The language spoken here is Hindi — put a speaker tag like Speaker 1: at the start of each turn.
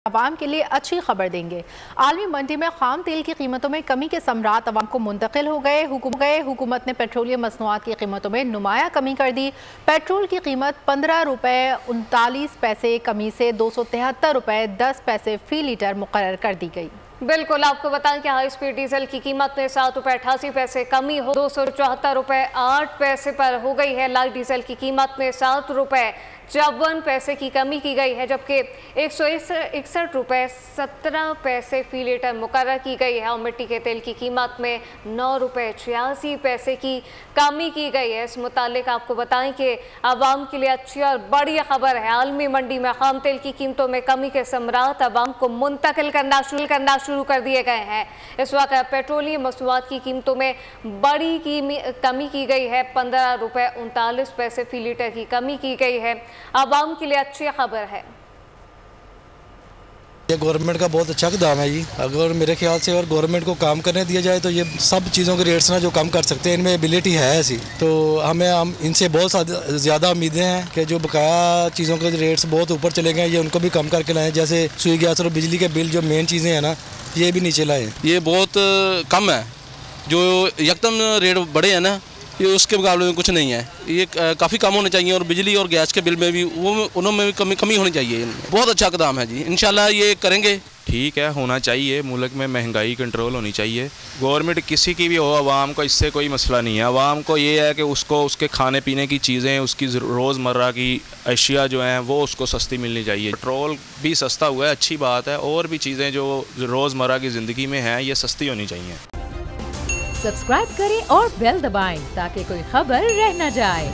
Speaker 1: अवाम के लिए अच्छी खबर देंगे। आलमी मंडी में खाम तेल की कीमतों में कमी के समरात अवाम को मुंतकिल हो गए। हुकूमत ने पेट्रोलियम मसनूआत की कीमतों में नुमाया कमी कर दी। पेट्रोल की कीमत 15 रुपये 39 पैसे कमी से 273 रुपये 10 पैसे फी लीटर मुकर्रर कर दी गई।
Speaker 2: बिल्कुल, आपको बताएं कि हाई स्पीड डीजल की कीमत में 7 रुपये 88 पैसे कमी हो 274 रुपये 8 पैसे पर हो गई है। लाइट डीजल की कीमत में 7 रुपये 54 पैसे की कमी की गई है, जबकि 161 रुपये 17 पैसे फी लीटर मुकर्रर की गई है। और मिट्टी के तेल की कीमत में 9 रुपये 86 पैसे की कमी की गई है। इस मुतालिक आपको बताएं कि आवाम के लिए अच्छी और बड़ी खबर है। आलमी मंडी में खाम तेल की कीमतों में कमी के समरात आवाम को मुंतकिल करना शुरू कर दिए गए हैं। इस वक्त पेट्रोलियम मसनूआत की कीमतों में बड़ी कमी की गई है। 15 रुपये 39 पैसे फी लीटर की कमी की गई है। आवाम के लिए अच्छी खबर है।
Speaker 3: ये गवर्नमेंट का बहुत अच्छा इक़दाम है जी। अगर मेरे ख्याल से और गवर्नमेंट को काम करने दिया जाए तो ये सब चीज़ों के रेट्स ना जो कम कर सकते हैं, इनमें एबिलिटी है ऐसी। तो हम इनसे बहुत ज़्यादा उम्मीदें हैं कि जो बकाया चीज़ों के रेट्स बहुत ऊपर चले गए, ये उनको भी कम करके लाएँ। जैसे सुई गैस और बिजली के बिल जो मेन चीज़ें हैं ना, ये भी नीचे लाएँ।
Speaker 4: ये बहुत कम है, जो एकदम रेट बढ़े हैं ना, ये उसके मुकाबले में कुछ नहीं है। ये काफ़ी कम होने चाहिए और बिजली और गैस के बिल में भी उनमें भी कमी होनी चाहिए। बहुत अच्छा कदम है जी, इंशाल्लाह ये करेंगे।
Speaker 5: ठीक है, होना चाहिए। मुल्क में महंगाई कंट्रोल होनी चाहिए। गवर्नमेंट किसी की भी हो, आवाम को इससे कोई मसला नहीं है। आवाम को ये है कि उसको उसके खाने पीने की चीज़ें, उसकी रोज़मर्रा की अशिया जो हैं वो उसको सस्ती मिलनी चाहिए। पेट्रोल भी सस्ता हुआ है, अच्छी बात है। और भी चीज़ें जो रोज़मर्रा की ज़िंदगी में हैं ये सस्ती होनी चाहिए।
Speaker 6: सब्सक्राइब करें और बेल दबाएं ताकि कोई खबर रह न जाए।